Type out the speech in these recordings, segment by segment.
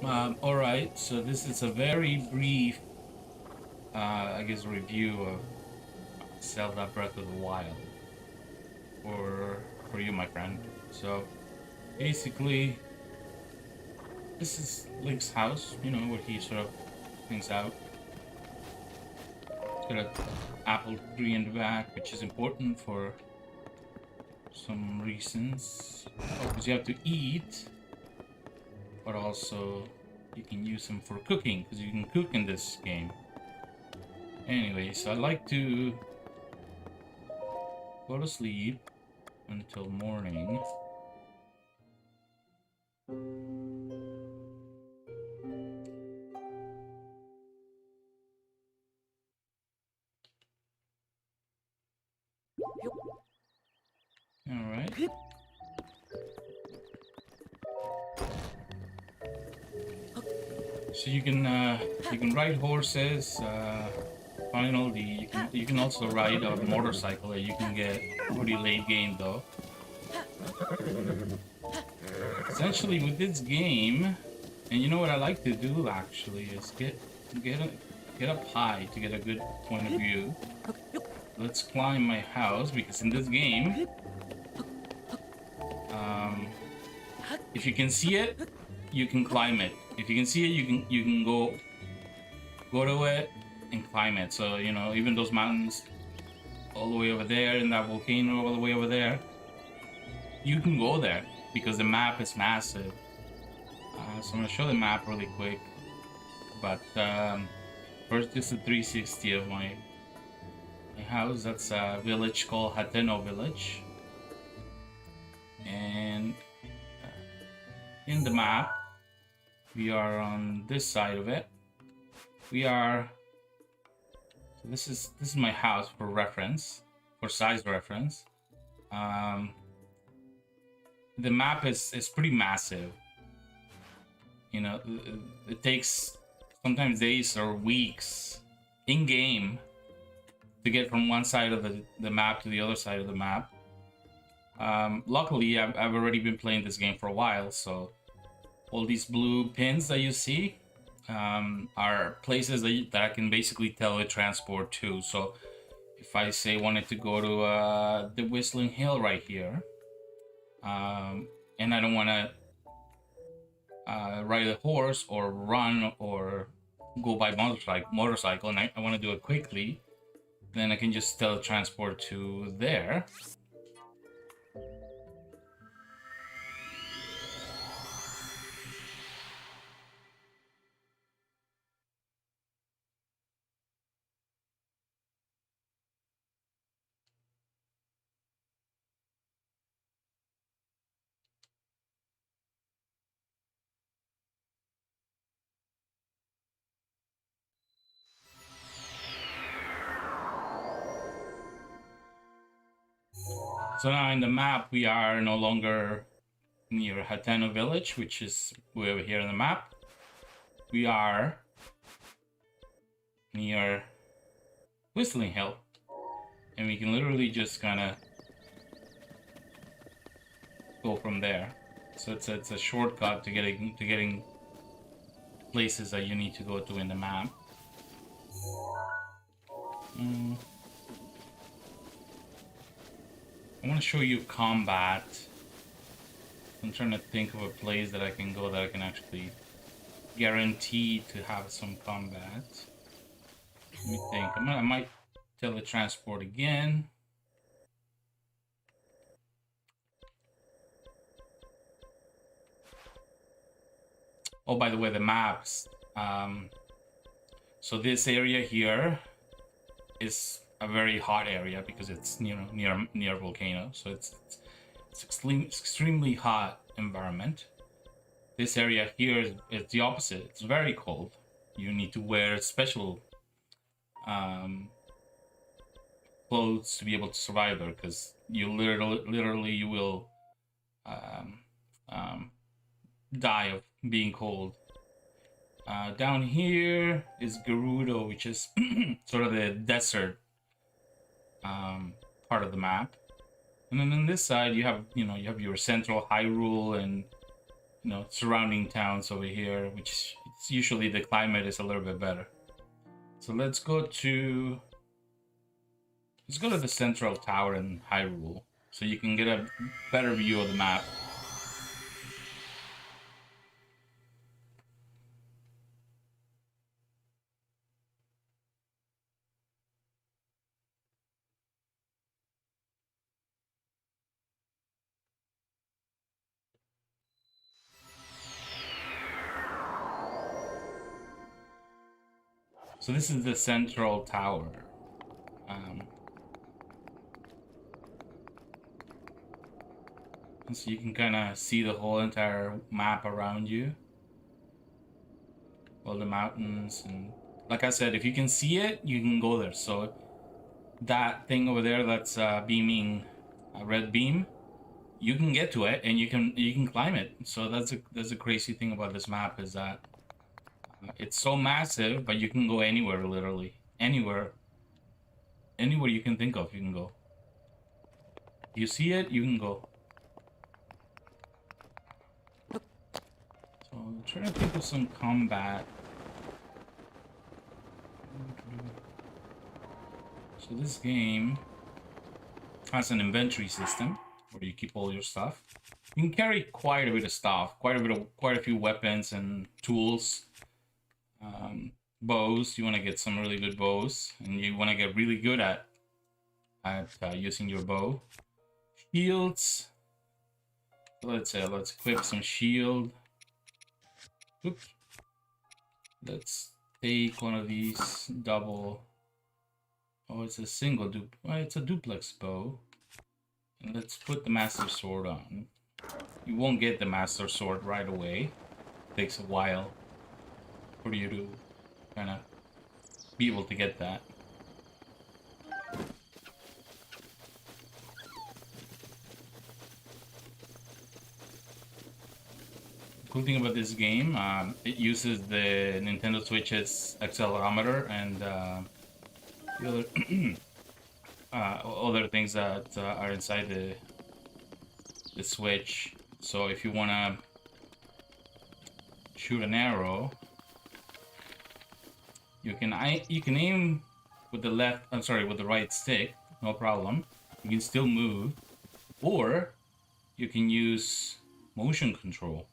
All right, so this is a very brief, I guess, review of Zelda Breath of the Wild for you, my friend. So basically, this is Link's house. You know where he sort of hangs out. It's got an apple tree in the back, which is important for some reasons. Oh, because you have to eat, but also you can use them for cooking because you can cook in this game. Anyways, I like to go to sleep until morning. All right. So you can ride horses. Finally, you can also ride a motorcycle. You can get pretty late game though. Essentially, with this game, and you know what I like to do actually is get a, get up high to get a good point of view. Let's climb my house because in this game, um, if you can see it, you can climb it. If you can see it, you can go to it and climb it. So you know, even those mountains all the way over there and that volcano all the way over there, you can go there because the map is massive. So I'm gonna show the map really quick, but first just a 360 of my house. That's a village called Hateno Village, and in the map we are on this side of it. We are so this is my house for reference, for size reference. Um, the map is pretty massive. You know, it takes sometimes days or weeks in game to get from one side of the map to the other side of the map. Luckily, I've already been playing this game for a while, so all these blue pins that you see are places that I can basically teletransport to. So if I say wanted to go to the Whistling Hill right here, and I don't want to ride a horse or run or go by motorcycle, and I want to do it quickly, then I can just teletransport to there. So now in the map, we are no longer near Hateno village, which is way over here on the map. We are near Whistling Hill, and we can literally just kind of go from there. So it's a shortcut to getting places that you need to go to in the map. I want to show you combat. I'm trying to think of a place that I can go that I can actually guarantee to have some combat. Let me think. I might teletransport again. Oh, by the way, the maps. So this area here is a very hot area because it's near volcano. So it's extremely hot environment. This area here is the opposite. It's very cold. You need to wear special clothes to be able to survive there because you literally you will um, um, die of being cold. Down here is Gerudo, which is sort of the desert part of the map. And then on this side, you have you have your central Hyrule you know, surrounding towns over here, which it's usually the climate is a little bit better. So let's go to the central tower in Hyrule, so you can get a better view of the map. So this is the central tower. So you can kind of see the whole entire map around you. All the mountains, and like I said, if you can see it, you can go there. So that thing over there that's beaming a red beam, you can get to it and you can climb it. So that's a crazy thing about this map, is that it's so massive, but you can go anywhere, literally anywhere you can think of, you can go. You see it, you can go. So I'm trying to think of some combat. So this game has an inventory system where you keep all your stuff. You can carry quite a bit of stuff, quite a few weapons and tools. Bows, you want to get some really good bows, and you want to get really good at using your bow. Shields. Let's equip some shield. Oops. Let's take one of these double. Oh, it's a single it's a duplex bow. And let's put the Master Sword on. You won't get the Master Sword right away. It takes a while for you to kind of be able to get that. The cool thing about this game, it uses the Nintendo Switch's accelerometer and the other other things that are inside the Switch. So if you want to shoot an arrow, you can aim with the with the right stick, no problem. You can still move, or you can use motion control.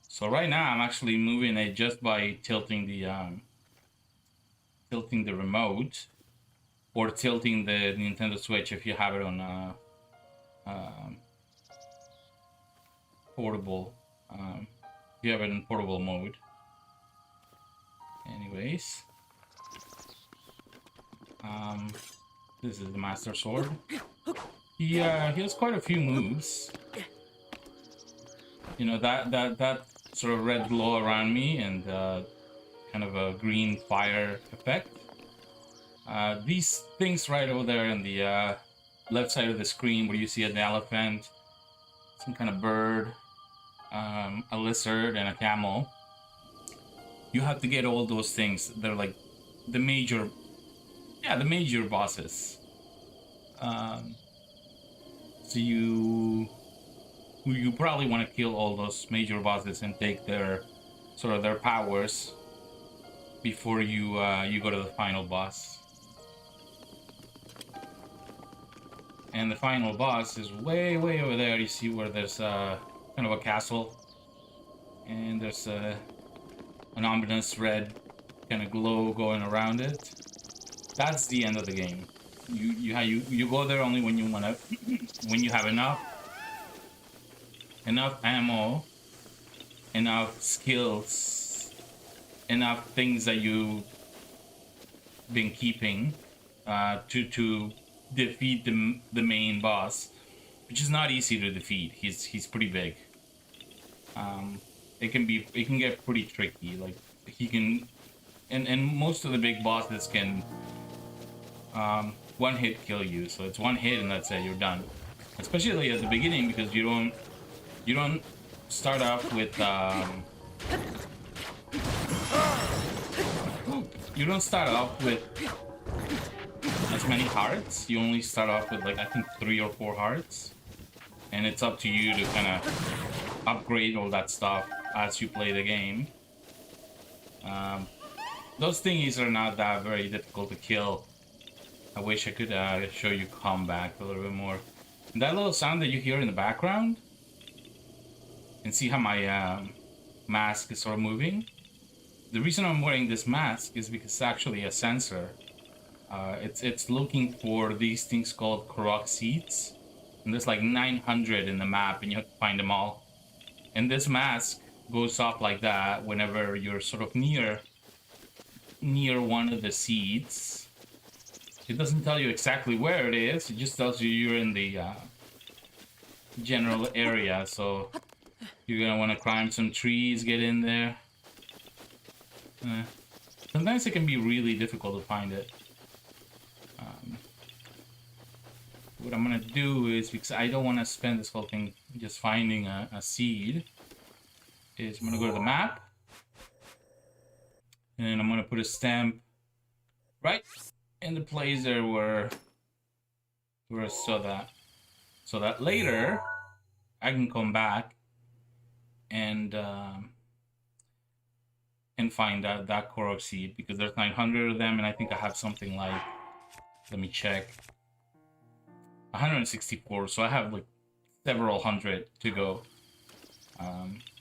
So right now I'm actually moving it just by tilting the remote, or tilting the Nintendo Switch if you have it on portable. If you have it in portable mode. Anyways, this is the Master Sword. He has quite a few moves. You know, that sort of red glow around me, and kind of a green fire effect. These things right over there in the left side of the screen, where you see an elephant, some kind of bird, a lizard, and a camel. You have to get all those things. They're like the major bosses. So you probably want to kill all those major bosses and take their powers before you go to the final boss. And the final boss is way over there. You see where there's kind of a castle, and there's an ominous red kind of glow going around it. That's the end of the game. You go there only when you wanna when you have enough ammo, enough skills, enough things that you've been keeping to defeat the main boss, which is not easy to defeat. He's pretty big. It can get pretty tricky. Like he can, and most of the big bosses can one hit kill you. So it's one hit and that's it. You're done. Especially at the beginning, because you don't start off with you don't start off with as many hearts. You only start off with, like, I think 3 or 4 hearts, and it's up to you to kind of upgrade all that stuff as you play the game. Those thingies are not that very difficult to kill. I wish I could show you combat a little bit more. And that little sound that you hear in the background, and see how my mask is sort of moving. The reason I'm wearing this mask is because it's actually a sensor. It's looking for these things called Korok seeds, and there's like 900 in the map, and you have to find them all. And this mask goes off like that whenever you're sort of near one of the seeds. It doesn't tell you exactly where it is. It just tells you you're in the general area. So you're gonna want to climb some trees, get in there. Sometimes it can be really difficult to find it. What I'm gonna do is, because I don't want to spend this whole thing just finding a seed, is I'm gonna go to the map, and I'm gonna put a stamp right in the place there where I saw that, so that later I can come back and find that Korok seed, because there's 900 of them, and I think I have something like, let me check, 164, so I have like several hundred to go.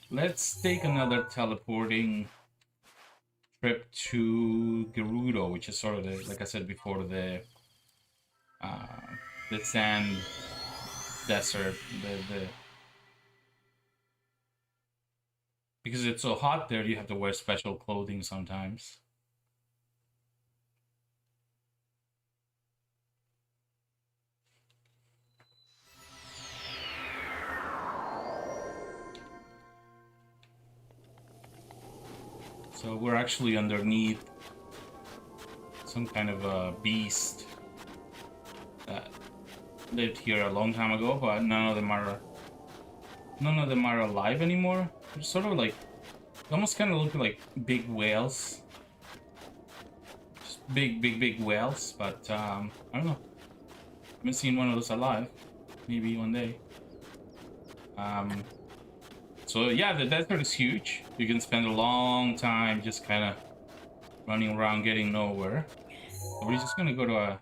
Let's take another teleporting trip to Gerudo, which is sort of the, like I said before, the sand desert, because it's so hot there, you have to wear special clothing sometimes. So we're actually underneath some kind of a beast that lived here a long time ago, but none of them are alive anymore. They're sort of like, they almost kind of look like big whales, just big whales. But I don't know. I haven't seen one of those alive. Maybe one day. So yeah, the desert is huge. You can spend a long time just kind of running around getting nowhere. So we're just gonna go to a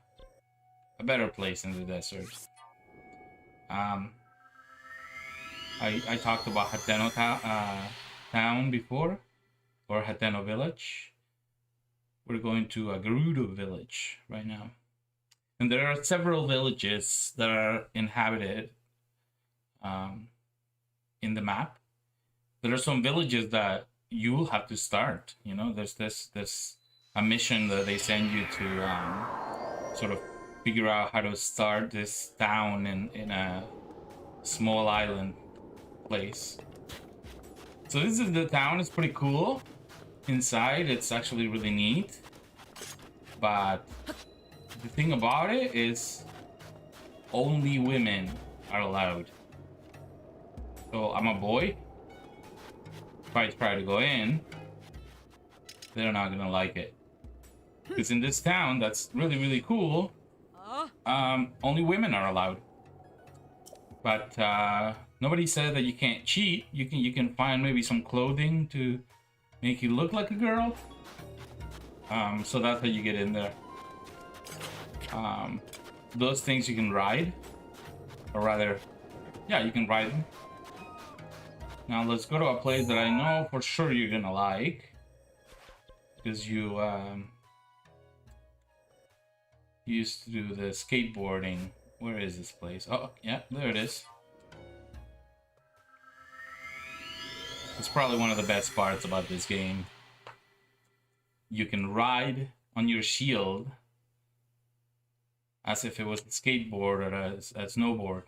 better place in the desert. I talked about Hateno town before, or Hateno village. We're going to a Gerudo village right now. And there are several villages that are inhabited in the map. There are some villages that you'll have to start. You know, there's a mission that they send you to sort of figure out how to start this town in a small island place. So this is the town. It's pretty cool. Inside, it's actually really neat. But the thing about it is only women are allowed. So I'm a boy. If I try to go in, they're not gonna like it. Because in this town, that's really cool, only women are allowed. But nobody said that you can't cheat. You can find maybe some clothing to make you look like a girl. So that's how you get in there. Those things you can ride, or rather, yeah, you can ride them. Now let's go to a place that I know for sure you're gonna like, because you used to do the skateboarding. Where is this place? Oh, yeah, there it is. It's probably one of the best parts about this game. You can ride on your shield as if it was a skateboard or a snowboard.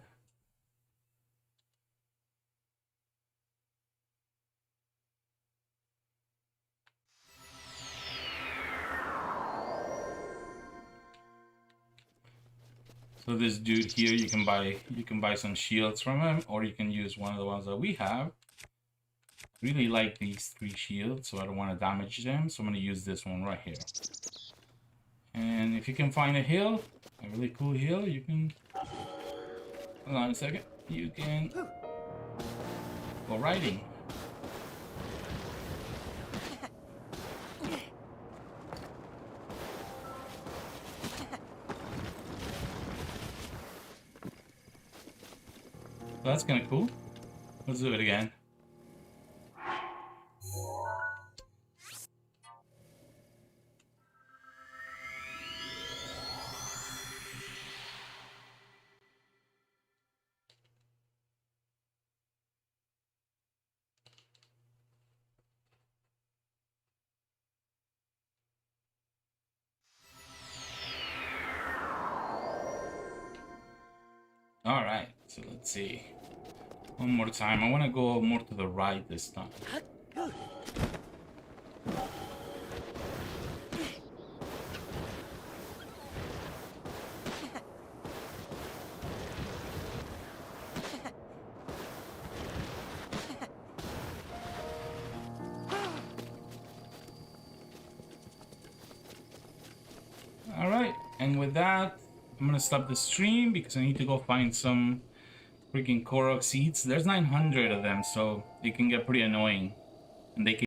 So this dude here, you can buy some shields from him, or you can use one of the ones that we have. Really like these 3 shields, so I don't want to damage them, so I'm going to use this one right here. And if you can find a hill, a really cool hill, you can... Hold on a second. You can go riding. That's kind of cool. Let's do it again. All right, so let's see. One more time. I want to go more to the right this time. All right, and with that, I'm gonna stop the stream because I need to go find some freaking Korok seeds. There's 900 of them, so they can get pretty annoying, and they can